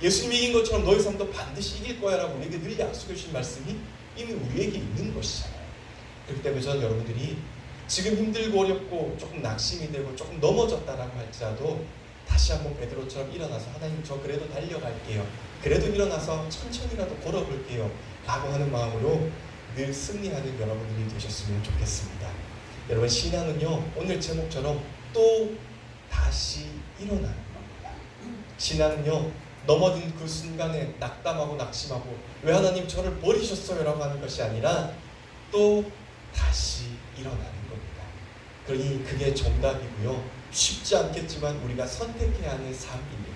예수님이 이긴 것처럼 너희 삶도 반드시 이길 거야 라고 우리에게 늘 약속해 주신 말씀이 이미 우리에게 있는 것이잖아요. 그렇기 때문에 저는 여러분들이 지금 힘들고 어렵고 조금 낙심이 되고 조금 넘어졌다라고 할지라도 다시 한번 베드로처럼 일어나서 하나님, 저 그래도 달려갈게요. 그래도 일어나서 천천히라도 걸어볼게요 라고 하는 마음으로 늘 승리하는 여러분들이 되셨으면 좋겠습니다. 여러분, 신앙은요, 오늘 제목처럼 또 다시 일어나는 겁니다. 신앙은요, 넘어진 그 순간에 낙담하고 낙심하고 왜 하나님 저를 버리셨어요 라고 하는 것이 아니라 또 다시 일어나는 겁니다. 그러니 그게 정답이고요, 쉽지 않겠지만 우리가 선택해야 하는 삶입니다.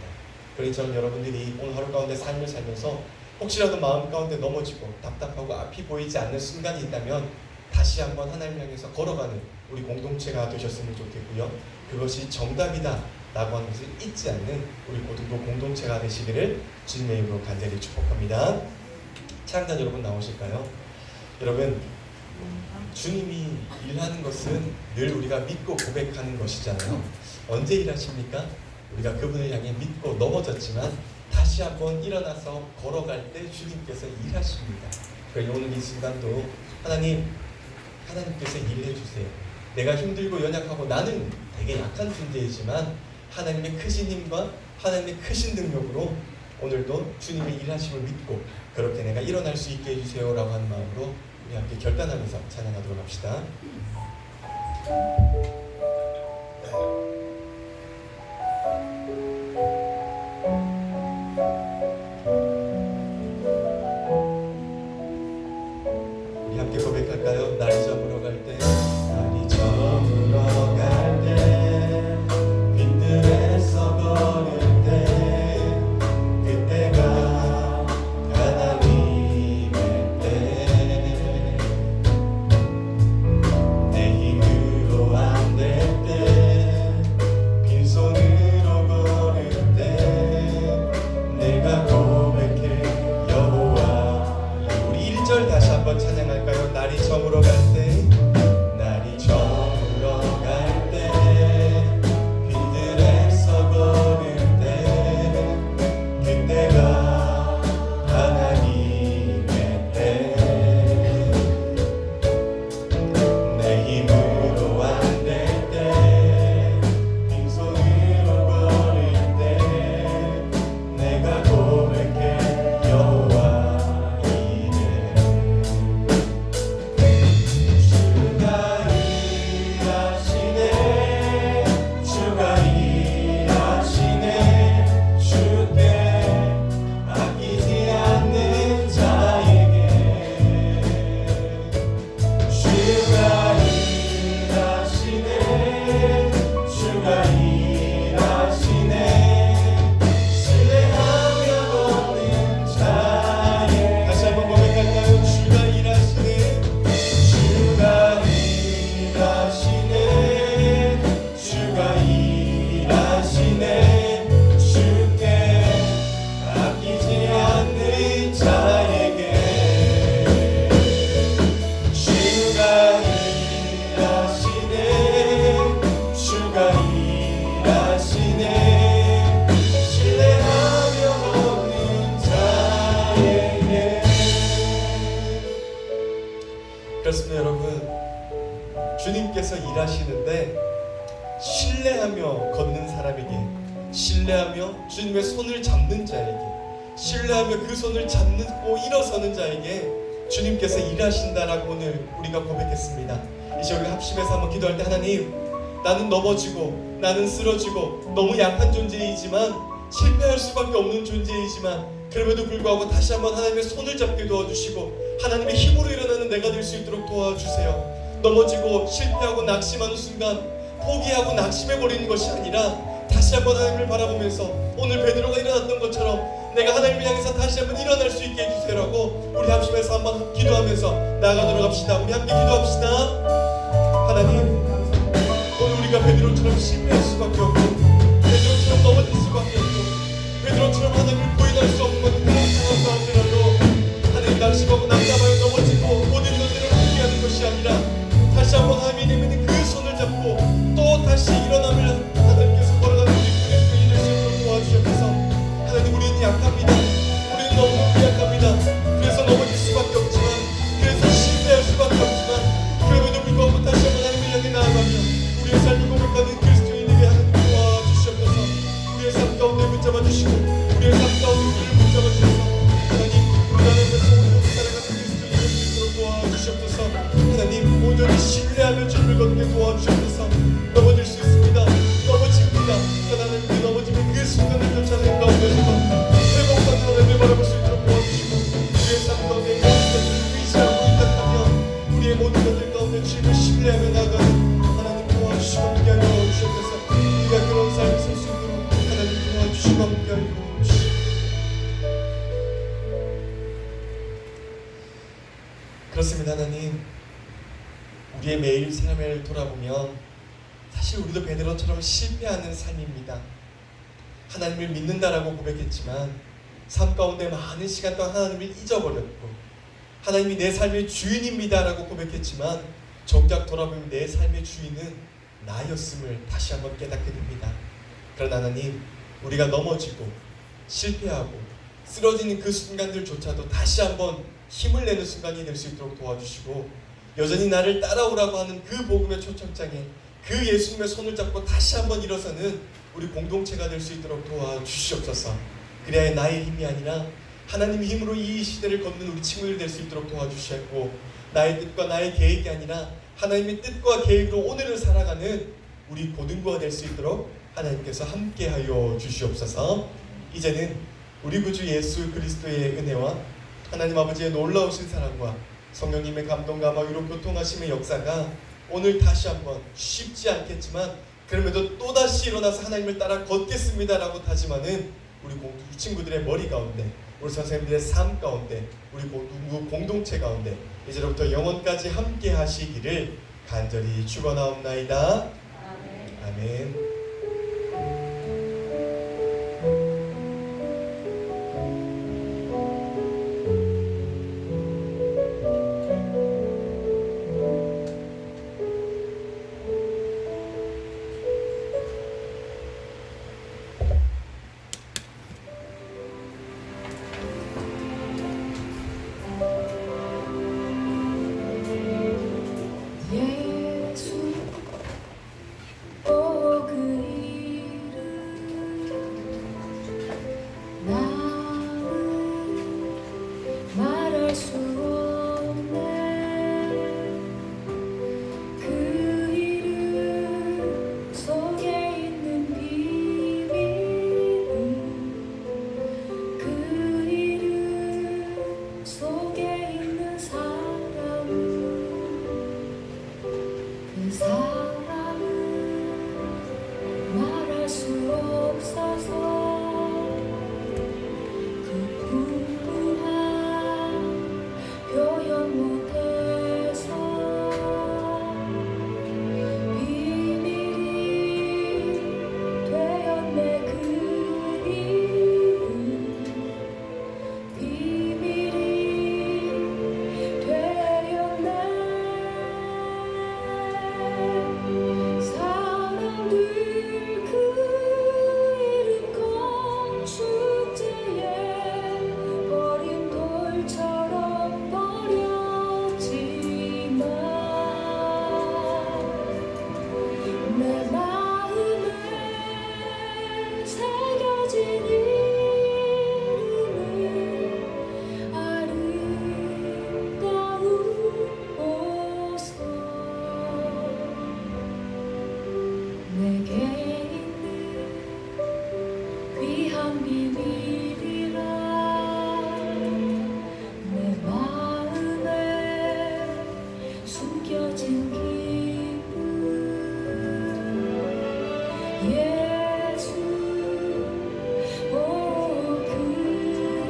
그러니 저는 여러분들이 오늘 하루 가운데 삶을 살면서 혹시라도 마음 가운데 넘어지고 답답하고 앞이 보이지 않는 순간이 있다면 다시 한번 하나님 향해서 걸어가는 우리 공동체가 되셨으면 좋겠고요, 그것이 정답이다 라고 하는 것을 잊지 않는 우리 고등부 공동체가 되시기를 주님의 이름으로 간절히 축복합니다. 찬양단 여러분 나오실까요? 여러분, 주님이 일하는 것은 늘 우리가 믿고 고백하는 것이잖아요. 언제 일하십니까? 우리가 그분을 향해 믿고 넘어졌지만 다시 한번 일어나서 걸어갈 때 주님께서 일하십니다. 그러니 오늘 이 순간도 하나님께서 일해 주세요. 내가 힘들고 연약하고 나는 되게 약한 존재이지만 하나님의 크신 힘과 하나님의 크신 능력으로 오늘도 주님의 일하심을 믿고 그렇게 내가 일어날 수 있게 해주세요 라고 하는 마음으로 우리 함께 결단하면서 찬양하도록 합시다. 우리 함께 고백할까요? 날이 저물어 갈 때, 날이 저물어 갈 때, 빈들에서 걸을 때, 그때가 하나님의 때, 내 힘으로 안 될 때, 빈손으로 걸을 때, 내가 고백해 여호와. 우리 1절 다시 한번 찬양할까요? 날이 저물어 갈 때, 그렇습니다, 여러분. 주님께서 일하시는데 신뢰하며 걷는 사람에게, 신뢰하며 주님의 손을 잡는 자에게, 신뢰하며 그 손을 잡고 일어서는 자에게 주님께서 일하신다라고 오늘 우리가 고백했습니다. 이제 우리 합심해서 한번 기도할 때, 하나님, 나는 넘어지고 나는 쓰러지고 너무 약한 존재이지만, 실패할 수밖에 없는 존재이지만, 그럼에도 불구하고 다시 한번 하나님의 손을 잡게 도와주시고 하나님의 힘으로 일어나는 내가 될 수 있도록 도와주세요. 넘어지고 실패하고 낙심하는 순간 포기하고 낙심해버리는 것이 아니라 다시 한번 하나님을 바라보면서 오늘 베드로가 일어났던 것처럼 내가 하나님을 향해서 다시 한번 일어날 수 있게 해주세요라고 우리 합심해서 한번 기도하면서 나아가도록 합시다. 우리 함께 기도합시다. 하나님, 오늘 우리가 베드로처럼 실패할 수밖에 없고 베드로처럼 넘어질 수밖에 없고 베드로처럼 하나님을 부인할 수 없는 그런 상황 가운데라도 하나님, 낙심하고 낙담하여 넘어지고 모든 것들을 포기하는 것이 아니라 다시 한번 하나님이 내미는 그 손을 잡고 또 다시 일어남을 하나님께서 걸어가는 우리 그리스도인이 될 수 있도록 도와주셔서, 하나님, 우리는 약합니다. 우리는 너무 약합니다. 그래서 넘어질 수밖에 없지만, 그래서 실패할 수밖에 없지만, 그럼에도 불구하고 다시 한번 하나님을 향해 나아가며 우리의 삶을 고백하는 그리스도인에게 하나님 도와주시옵소서. 우리의 삶 가운데 붙잡아 주시고 우리의 삶 가운데 우리를 붙잡아 주셔서 하나님, 우리 안에서 온전히 살아가는 그리스도인이 될 수 있도록 도와주시옵소서. 하나님, 온전히 신뢰하며 주님을 걷게 도와주셔서 넘어질 수 있습니다. 넘어집니다. 하나님, 그 넘어지는 그 순간을 쫓아내는 가운데서 회복받는 하나님을 바라볼 수 있도록 도와주시고 우리의 삶 가운데 무엇이든지 의지하고 의탁하며 우리의 모든 것들 가운데 주님을 신뢰하며 나아가는 하나님 도와주시고 함께하여 주셔서 우리가 그런 삶을 살 수 있도록 하나님 도와주시고 함께하여 주시옵소서. 그렇습니다. 하나님, 우리의 매일 삶을 돌아보면 사실 우리도 베드로처럼 실패하는 삶입니다. 하나님을 믿는다라고 고백했지만 삶 가운데 많은 시간 동안 하나님을 잊어버렸고, 하나님이 내 삶의 주인입니다라고 고백했지만 정작 돌아보면 내 삶의 주인은 나였음을 다시 한번 깨닫게 됩니다. 그러나 하나님, 우리가 넘어지고 실패하고 쓰러지는 그 순간들조차도 다시 한번 힘을 내는 순간이 될 수 있도록 도와주시고, 여전히 나를 따라오라고 하는 그 복음의 초청장에 그 예수님의 손을 잡고 다시 한번 일어서는 우리 공동체가 될 수 있도록 도와주시옵소서. 그래야 나의 힘이 아니라 하나님의 힘으로 이 시대를 걷는 우리 친구들 될 수 있도록 도와주시고, 나의 뜻과 나의 계획이 아니라 하나님의 뜻과 계획으로 오늘을 살아가는 우리 고등부가 될 수 있도록 하나님께서 함께하여 주시옵소서. 이제는 우리 구주 예수 그리스도의 은혜와 하나님 아버지의 놀라우신 사랑과 성령님의 감동과 마위로 교통하심의 역사가 오늘 다시 한번 쉽지 않겠지만 그럼에도 또다시 일어나서 하나님을 따라 걷겠습니다라고 다짐하는 우리 친구들의 머리 가운데, 우리 선생님들의 삶 가운데, 우리 공동체 가운데 이제로부터 영원까지 함께 하시기를 간절히 축원하옵나이다. 아멘. 예수, 오 그 숨겨진 기쁨 예수 오 그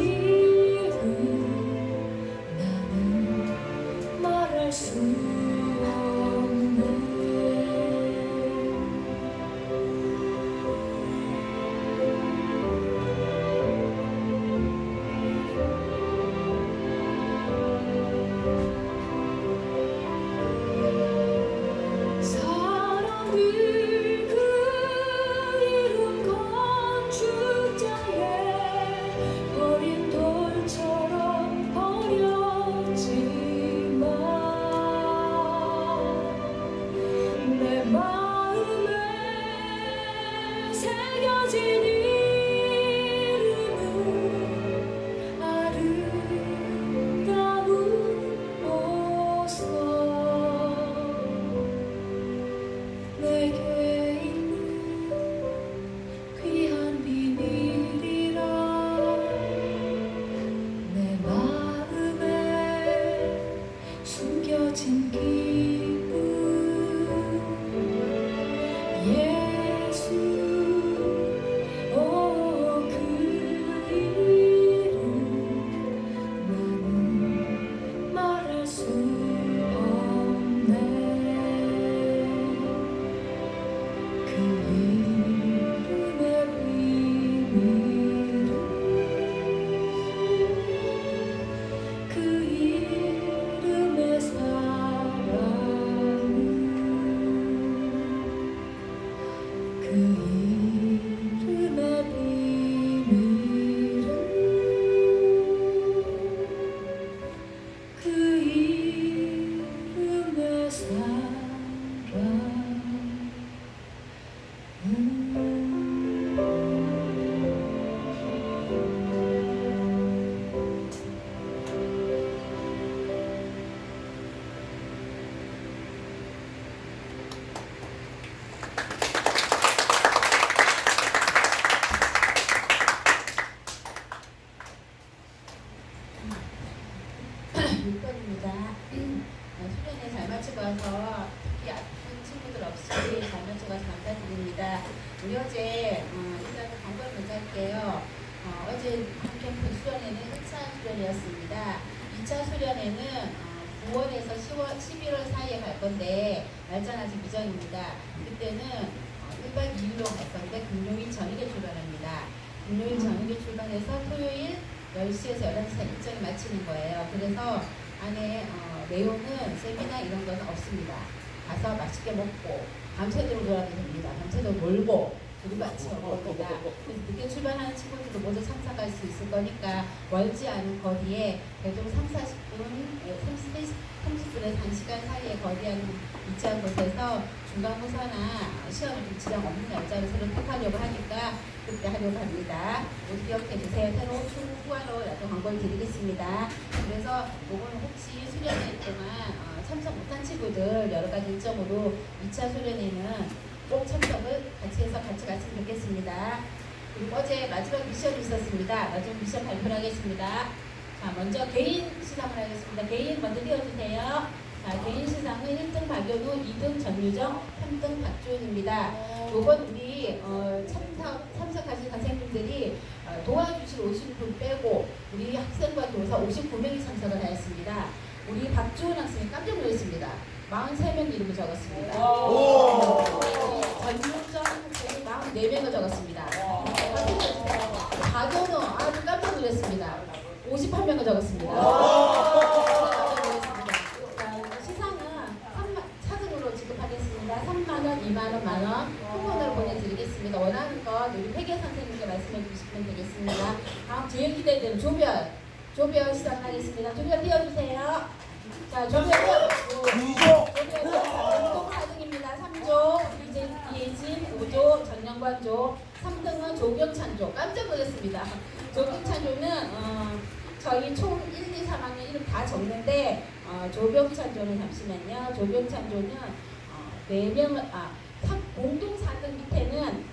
이름 나는 말할 수 없네 사람들 그 이름 건축자에 버린 돌처럼 버렸지만 내 마음에 새겨진 이름은 아름다운 보석 내게 있는 귀한 비밀이라 내 마음에 숨겨진 기쁨 예수 오 그 이름 나는 말할 수 없네 그 이름의 비밀은 그 이름의 사랑은 그 이름의 비밀은 그 이름의 수련회 잘 마치고 와서 특히 아픈 친구들 없이 잘 마치고 와서 감사드립니다. 우리 어제 일단 광고를 먼저 할게요. 어제 캠프 수련회는 1차 수련회였습니다. 2차 수련회는 9월에서 11월 사이에 갈 건데 날짜는 아직 미정입니다. 그때는 1박 2일로 갈 건데 금요일 저녁에 출발합니다. 금요일 저녁에 출발해서 토요일 10시에서 11시 일정을 마치는 거예요. 그래서 안에 내용은 세미나 이런 것은 없습니다. 가서 맛있게 먹고 밤새도록 놀아도 됩니다. 밤새도록 놀고 그리고 아침 올 겁니다. 그래서 늦게 출발하는 친구들도 모두 참석할 수 있을 거니까 멀지 않은 거리에 그래도 30-40분, 30분에서 1시간 사이에 거리하는 위치한 곳에서 중간고사나 시험을 좀 지장 없는 날짜를 새로 택하려고 하니까 그때 하려고 합니다. 모두 기억해 주세요. 새로 추후하러 약간 광고를 드리겠습니다. 그래서 이거는 혹시 수련회 동안 참석 못한 친구들 여러 가지 일정으로 2차 수련회는 꼭 참석을 같이 해서 같이 갔으면 좋겠습니다. 그리고 어제 마지막 미션이 있었습니다. 마지막 미션 발표를 하겠습니다. 자, 먼저 개인 시상을 하겠습니다. 개인 먼저 띄워주세요. 자, 개인 시상은 1등 박연우, 2등 전유정, 3등 박주은입니다. 요건 우리 참석하신 선생님들이 도와주실 오신 분 빼고 우리 학생과 교사 59명이 참석을 하였습니다. 우리 박주은 학생이 깜짝 놀랐습니다. 43명 이름을 적었습니다. 전유정 학생이 44명을 적었습니다. 박연우 아주 깜짝 놀랐습니다. 58명을 적었습니다. 시상은 차등으로 지급하겠습니다. 3만원, 2만원, 만원 쿠폰으로 보내드리겠습니다. 원하는 것 우리 회계 선생님께 말씀해 주시면 되겠습니다. 다음 제일 기대되는 조별 시작하겠습니다. 조별 띄워주세요. 자, 조별 3동 4등입니다. 3조 이예진, 5조 전영관조, 3등은 조경찬조. 깜짝 놀랐습니다. 조경찬조는 저희 총 1, 2, 3학년 이름 다 적는데 조경찬조는 잠시만요. 조경찬조는 4명, 공동 4등 밑에는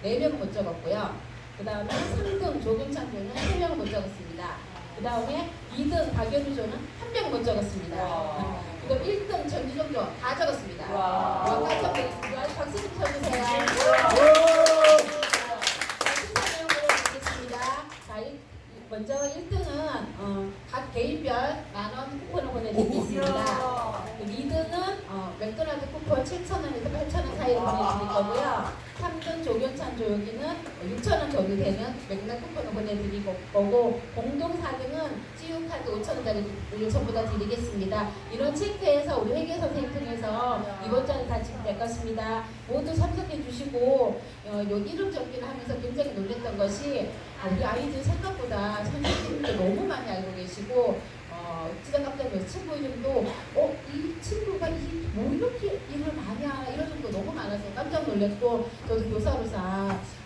4명 못 적었고요. 그 다음에 3등 조경찬조는 3명 못 적었습니다. 그 다음에 2등 박연우조는 1명 못 적었습니다. 그 보내드릴 거고요. 3등 조교찬 조교기는 6,000원 정도 되는 맥락 쿠폰을 보내드릴 거고, 공동 4등은 찌우카드 5,000원짜리 전부 다 드리겠습니다. 이런 체크해서 우리 회계 선생님 통해서 이번 주에 다 진행될 것입니다. 모두 참석해 주시고 요 이름 적기를 하면서 굉장히 놀랐던 것이 우리 아이들 생각보다 선생님들 너무 많이 알고 계시고 진짜 깜짝 놀랐어요. 친구 이름도 이 친구가 뭐 이렇게 일을 많이 하나 이런 정도 너무 많아서 깜짝 놀랐고, 저도 교사로서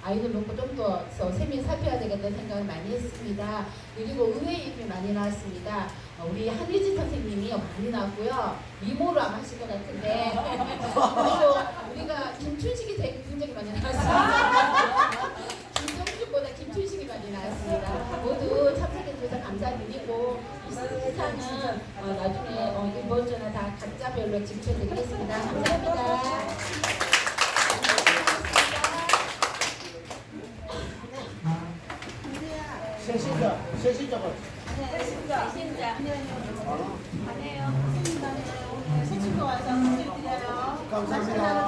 아이들 놓고 좀 더 세밀히 살펴야 되겠다는 생각을 많이 했습니다. 그리고 의외 이름이 많이 나왔습니다. 우리 한유진 선생님이 많이 나왔고요. 미모로 아마 하실 것 같은데 그리고 우리가 김춘식이 되게 굉장히 많이 나왔습니다. 김정식보다 김춘식이 많이 나왔습니다. 모두 참석해 주셔서 감사드리고 이 상은 나중에 이번 주나 다 각자별로 지급해드리겠습니다. 감사합니다. 세신자가 새 친구 와서 소개드려요. 감사합니다.